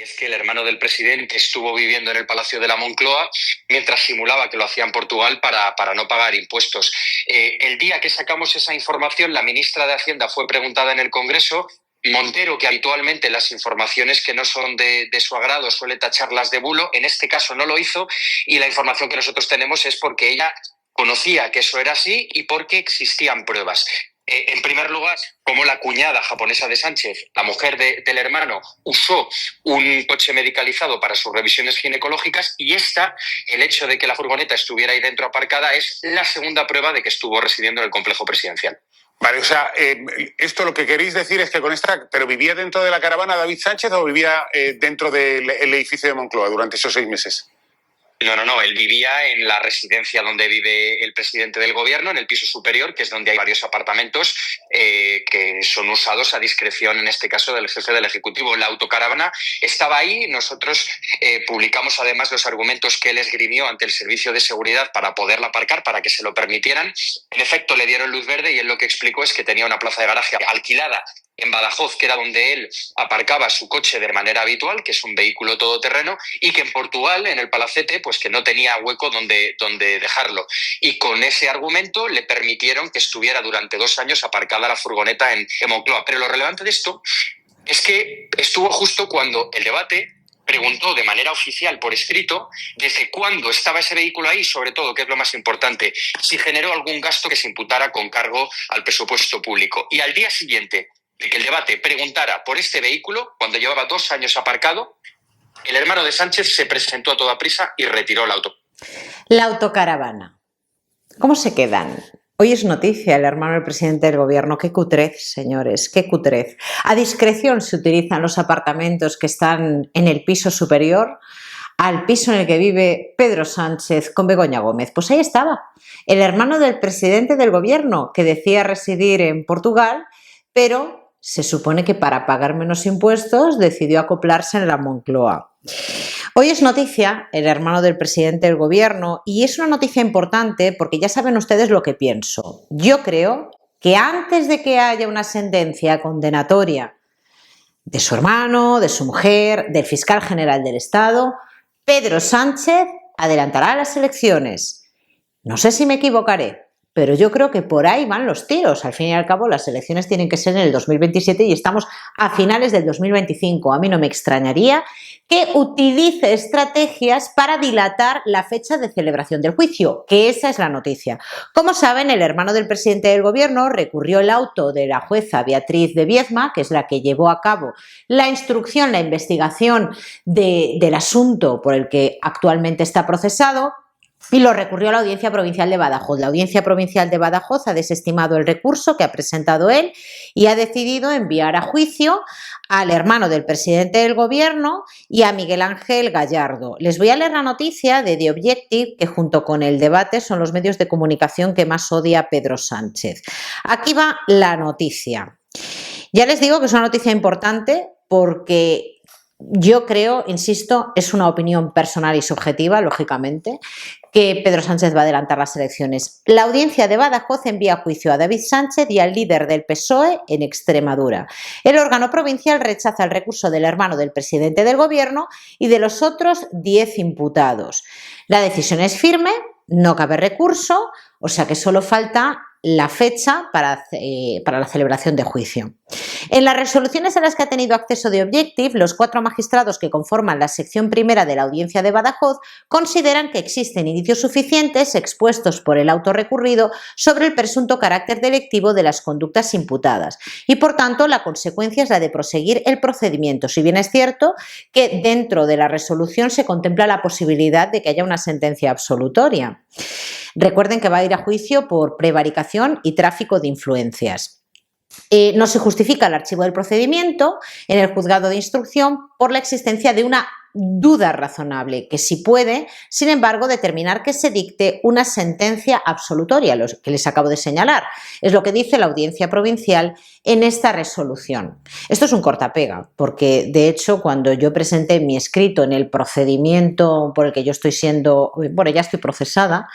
es que el hermano del presidente estuvo viviendo en el Palacio de la Moncloa mientras simulaba que lo hacía en Portugal para no pagar impuestos. El día que sacamos esa información, la ministra de Hacienda fue preguntada en el Congreso. Montero, que habitualmente las informaciones que no son de su agrado suele tacharlas de bulo, en este caso no lo hizo, y la información que nosotros tenemos es porque ella conocía que eso era así y porque existían pruebas. En primer lugar, como la cuñada japonesa de Sánchez, la mujer del hermano, usó un coche medicalizado para sus revisiones ginecológicas, y el hecho de que la furgoneta estuviera ahí dentro aparcada, es la segunda prueba de que estuvo residiendo en el complejo presidencial. Vale, o sea, esto lo que queréis decir es que con esta... ¿Pero vivía dentro de la caravana David Sánchez o vivía dentro del edificio de Moncloa durante esos 6 meses? No, él vivía en la residencia donde vive el presidente del gobierno, en el piso superior, que es donde hay varios apartamentos que son usados a discreción, en este caso, del jefe del Ejecutivo. La autocaravana estaba ahí. Nosotros publicamos además los argumentos que él esgrimió ante el Servicio de Seguridad para poderla aparcar, para que se lo permitieran. En efecto, le dieron luz verde y él lo que explicó es que tenía una plaza de garaje alquilada en Badajoz, que era donde él aparcaba su coche de manera habitual, que es un vehículo todoterreno, y que en Portugal, en el Palacete, pues que no tenía hueco donde dejarlo. Y con ese argumento le permitieron que estuviera durante 2 años aparcada la furgoneta en Moncloa. Pero lo relevante de esto es que estuvo justo cuando el debate preguntó de manera oficial por escrito desde cuándo estaba ese vehículo ahí, sobre todo, que es lo más importante, si generó algún gasto que se imputara con cargo al presupuesto público. Y al día siguiente de que el debate preguntara por este vehículo, cuando llevaba 2 años aparcado, el hermano de Sánchez se presentó a toda prisa y retiró el auto. La autocaravana. ¿Cómo se quedan? Hoy es noticia el hermano del presidente del gobierno. Qué cutrez, señores, qué cutrez. A discreción se utilizan los apartamentos que están en el piso superior al piso en el que vive Pedro Sánchez con Begoña Gómez. Pues ahí estaba, el hermano del presidente del gobierno, que decía residir en Portugal, pero se supone que para pagar menos impuestos decidió acoplarse en la Moncloa. Hoy es noticia el hermano del presidente del gobierno, y es una noticia importante porque ya saben ustedes lo que pienso. Yo creo que antes de que haya una sentencia condenatoria de su hermano, de su mujer, del fiscal general del Estado, Pedro Sánchez adelantará las elecciones. No sé si me equivocaré, pero yo creo que por ahí van los tiros. Al fin y al cabo, las elecciones tienen que ser en el 2027 y estamos a finales del 2025. A mí no me extrañaría que utilice estrategias para dilatar la fecha de celebración del juicio, que esa es la noticia. Como saben, el hermano del presidente del gobierno recurrió el auto de la jueza Beatriz de Viedma, que es la que llevó a cabo la instrucción, la investigación del asunto por el que actualmente está procesado, y lo recurrió a la Audiencia Provincial de Badajoz. La Audiencia Provincial de Badajoz ha desestimado el recurso que ha presentado él y ha decidido enviar a juicio al hermano del presidente del gobierno y a Miguel Ángel Gallardo. Les voy a leer la noticia de The Objective, que junto con El Debate son los medios de comunicación que más odia a Pedro Sánchez. Aquí va la noticia. Ya les digo que es una noticia importante porque yo creo, insisto, es una opinión personal y subjetiva, lógicamente, que Pedro Sánchez va a adelantar las elecciones. La audiencia de Badajoz envía a juicio a David Sánchez y al líder del PSOE en Extremadura. El órgano provincial rechaza el recurso del hermano del presidente del gobierno y de los otros 10 imputados. La decisión es firme, no cabe recurso, o sea que solo falta la fecha para la celebración de juicio. En las resoluciones a las que ha tenido acceso The Objective, los 4 magistrados que conforman la sección primera de la Audiencia de Badajoz consideran que existen indicios suficientes expuestos por el auto recurrido sobre el presunto carácter delictivo de las conductas imputadas y, por tanto, la consecuencia es la de proseguir el procedimiento, si bien es cierto que dentro de la resolución se contempla la posibilidad de que haya una sentencia absolutoria. Recuerden que va a ir a juicio por prevaricación y tráfico de influencias. No se justifica el archivo del procedimiento en el juzgado de instrucción por la existencia de una duda razonable, que sí puede, sin embargo, determinar que se dicte una sentencia absolutoria, lo que les acabo de señalar. Es lo que dice la Audiencia Provincial en esta resolución. Esto es un cortapega, porque de hecho cuando yo presenté mi escrito en el procedimiento por el que yo estoy siendo, bueno, ya estoy procesada,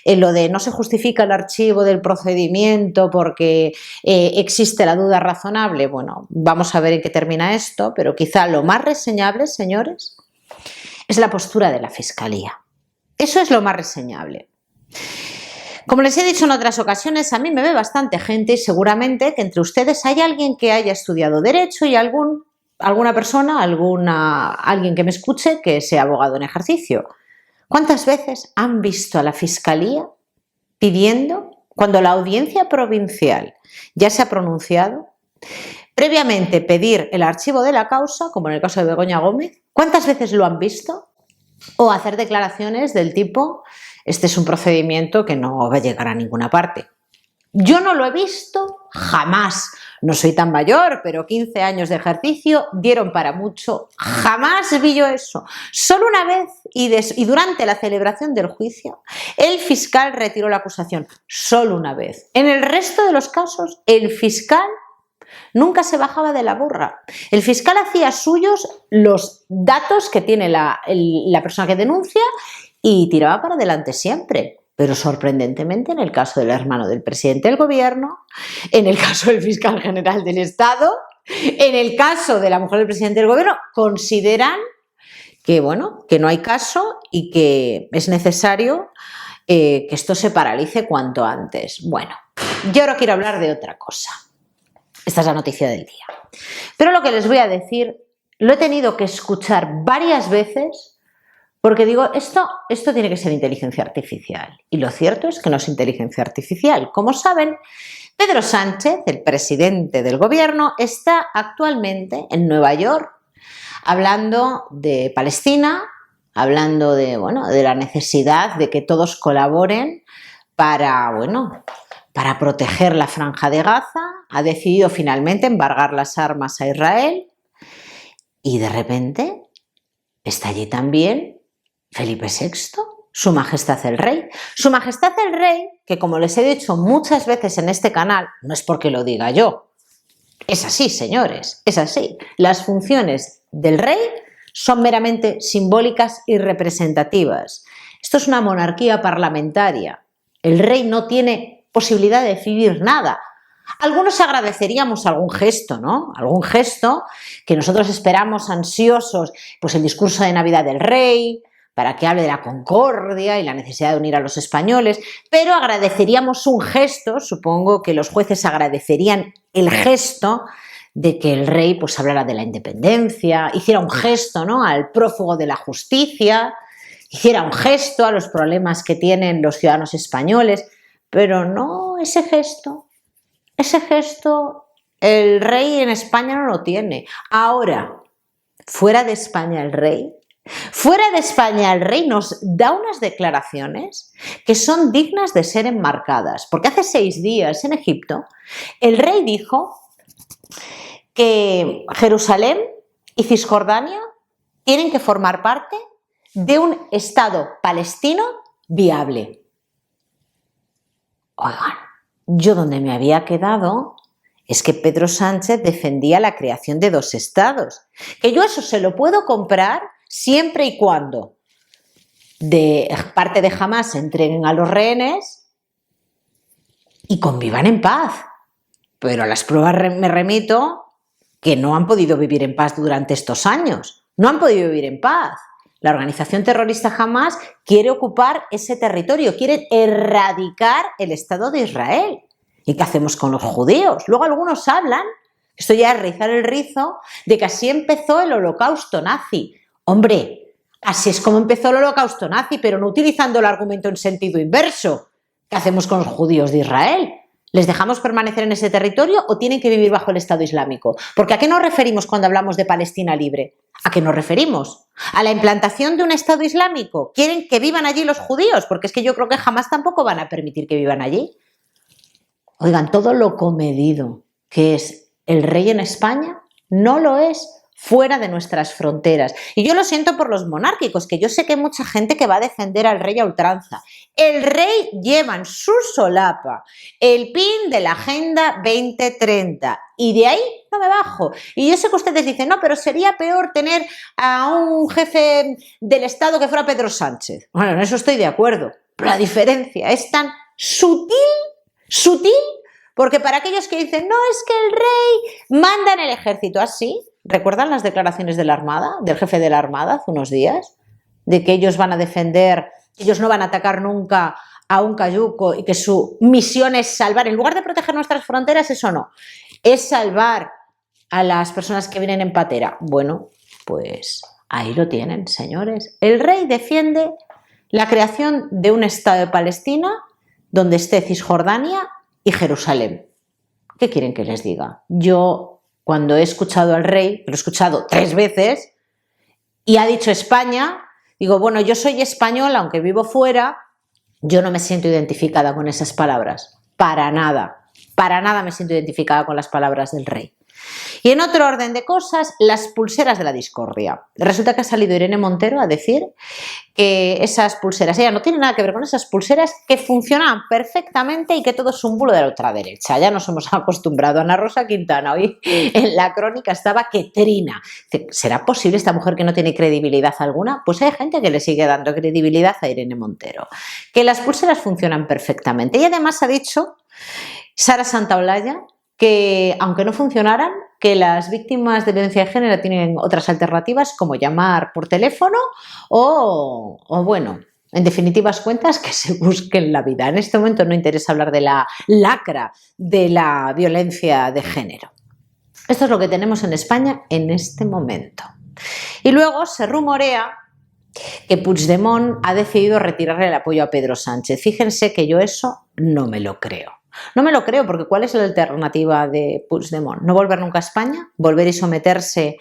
en lo de no se justifica el archivo del procedimiento porque existe la duda razonable, bueno, vamos a ver en qué termina esto, pero quizá lo más reseñable, señores, es la postura de la Fiscalía. Eso es lo más reseñable. Como les he dicho en otras ocasiones, a mí me ve bastante gente y seguramente que entre ustedes hay alguien que haya estudiado Derecho y alguna persona, alguien que me escuche que sea abogado en ejercicio. ¿Cuántas veces han visto a la Fiscalía pidiendo, cuando la Audiencia Provincial ya se ha pronunciado, previamente pedir el archivo de la causa, como en el caso de Begoña Gómez? ¿Cuántas veces lo han visto? O hacer declaraciones del tipo: este es un procedimiento que no va a llegar a ninguna parte. Yo no lo he visto jamás. No soy tan mayor, pero 15 años de ejercicio dieron para mucho. Jamás vi yo eso. Solo una vez y durante la celebración del juicio, el fiscal retiró la acusación. Solo una vez. En el resto de los casos, el fiscal nunca se bajaba de la burra. El fiscal hacía suyos los datos que tiene la persona que denuncia y tiraba para adelante siempre. Pero sorprendentemente, en el caso del hermano del presidente del gobierno, en el caso del fiscal general del Estado, en el caso de la mujer del presidente del gobierno, consideran que, bueno, que no hay caso y que es necesario que esto se paralice cuanto antes. Bueno, yo ahora quiero hablar de otra cosa. Esta es la noticia del día. Pero lo que les voy a decir lo he tenido que escuchar varias veces porque digo, esto tiene que ser inteligencia artificial. Y lo cierto es que no es inteligencia artificial. Como saben, Pedro Sánchez, el presidente del gobierno, está actualmente en Nueva York hablando de Palestina, hablando de la necesidad de que todos colaboren para proteger la Franja de Gaza. Ha decidido finalmente embargar las armas a Israel y de repente está allí también Felipe VI, Su Majestad el Rey. Su Majestad el Rey, que como les he dicho muchas veces en este canal, no es porque lo diga yo, es así, señores, es así. Las funciones del rey son meramente simbólicas y representativas. Esto es una monarquía parlamentaria. El rey no tiene posibilidad de decidir nada. Algunos agradeceríamos algún gesto, ¿no? Algún gesto que nosotros esperamos ansiosos, pues el discurso de Navidad del rey, para que hable de la concordia y la necesidad de unir a los españoles, pero agradeceríamos un gesto, supongo que los jueces agradecerían el gesto de que el rey pues hablara de la independencia, hiciera un gesto, ¿no?, al prófugo de la justicia, hiciera un gesto a los problemas que tienen los ciudadanos españoles, pero no ese gesto el rey en España no lo tiene. Ahora, fuera de España el rey nos da unas declaraciones que son dignas de ser enmarcadas, porque hace 6 días en Egipto el rey dijo que Jerusalén y Cisjordania tienen que formar parte de un Estado palestino viable. Oigan, yo donde me había quedado es que Pedro Sánchez defendía la creación de 2 estados, que yo eso se lo puedo comprar siempre y cuando de parte de Hamás entreguen a los rehenes y convivan en paz. Pero a las pruebas me remito que no han podido vivir en paz durante estos años. No han podido vivir en paz. La organización terrorista Hamás quiere ocupar ese territorio, quiere erradicar el Estado de Israel. ¿Y qué hacemos con los judíos? Luego algunos hablan, esto ya es rizar el rizo, de que así empezó el holocausto nazi. Hombre, así es como empezó el holocausto nazi, pero no utilizando el argumento en sentido inverso. ¿Qué hacemos con los judíos de Israel? ¿Les dejamos permanecer en ese territorio o tienen que vivir bajo el Estado Islámico? Porque ¿a qué nos referimos cuando hablamos de Palestina libre? ¿A qué nos referimos? ¿A la implantación de un Estado Islámico? ¿Quieren que vivan allí los judíos? Porque es que yo creo que jamás tampoco van a permitir que vivan allí. Oigan, todo lo comedido que es el rey en España no lo es fuera de nuestras fronteras. Y yo lo siento por los monárquicos, que yo sé que hay mucha gente que va a defender al rey a ultranza. El rey lleva en su solapa el pin de la Agenda 2030 y de ahí no me bajo. Y yo sé que ustedes dicen, no, pero sería peor tener a un jefe del Estado que fuera Pedro Sánchez. Bueno, en eso estoy de acuerdo, pero la diferencia es tan sutil, porque para aquellos que dicen, no, es que el rey manda en el ejército así. ¿Recuerdan las declaraciones de la Armada, del jefe de la Armada hace unos días? De que ellos van a defender, ellos no van a atacar nunca a un cayuco y que su misión es salvar, en lugar de proteger nuestras fronteras, eso no, es salvar a las personas que vienen en patera. Bueno, pues ahí lo tienen, señores. El rey defiende la creación de un Estado de Palestina donde esté Cisjordania y Jerusalén. ¿Qué quieren que les diga? Yo, cuando he escuchado al rey, lo he escuchado 3 veces, y ha dicho España, digo, bueno, yo soy española, aunque vivo fuera, yo no me siento identificada con esas palabras. Para nada me siento identificada con las palabras del rey. Y en otro orden de cosas, las pulseras de la discordia. Resulta que ha salido Irene Montero a decir que esas pulseras, ella no tiene nada que ver con esas pulseras, que funcionan perfectamente y que todo es un bulo de la ultraderecha. Ya nos hemos acostumbrado. Ana Rosa Quintana hoy en la crónica estaba que trina. ¿Será posible esta mujer que no tiene credibilidad alguna? Pues hay gente que le sigue dando credibilidad a Irene Montero. Que las pulseras funcionan perfectamente. Y además ha dicho Sara Santaolalla que, aunque no funcionaran, que las víctimas de violencia de género tienen otras alternativas como llamar por teléfono o bueno, en definitivas cuentas, que se busquen la vida. En este momento no interesa hablar de la lacra de la violencia de género. Esto es lo que tenemos en España en este momento. Y luego se rumorea que Puigdemont ha decidido retirarle el apoyo a Pedro Sánchez. Fíjense que yo eso no me lo creo. No me lo creo, porque ¿cuál es la alternativa de Puigdemont? ¿No volver nunca a España? ¿Volver y someterse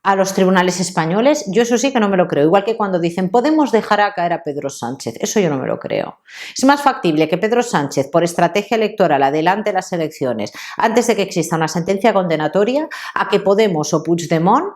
a los tribunales españoles? Yo eso sí que no me lo creo. Igual que cuando dicen, podemos dejar a caer a Pedro Sánchez. Eso yo no me lo creo. Es más factible que Pedro Sánchez, por estrategia electoral, adelante las elecciones antes de que exista una sentencia condenatoria, a que Podemos o Puigdemont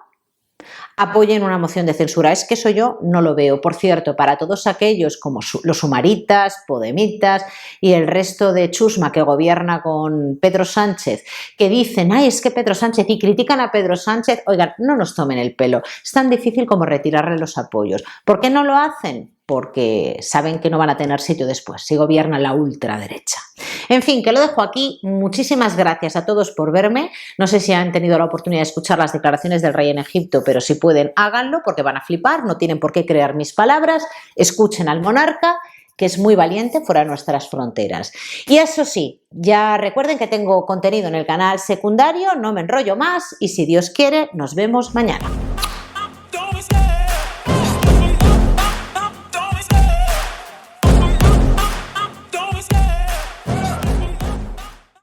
apoyen una moción de censura. Es que eso yo no lo veo. Por cierto, para todos aquellos como los sumaritas, podemitas y el resto de chusma que gobierna con Pedro Sánchez, que dicen, ay, es que Pedro Sánchez, y critican a Pedro Sánchez, oigan, no nos tomen el pelo. Es tan difícil como retirarle los apoyos. ¿Por qué no lo hacen? Porque saben que no van a tener sitio después si gobierna la ultraderecha. En fin, que lo dejo aquí. Muchísimas gracias a todos por verme. No sé si han tenido la oportunidad de escuchar las declaraciones del rey en Egipto, pero si pueden, háganlo porque van a flipar. No tienen por qué creer mis palabras. Escuchen al monarca, que es muy valiente fuera de nuestras fronteras. Y eso sí, ya recuerden que tengo contenido en el canal secundario, no me enrollo más y si Dios quiere, nos vemos mañana.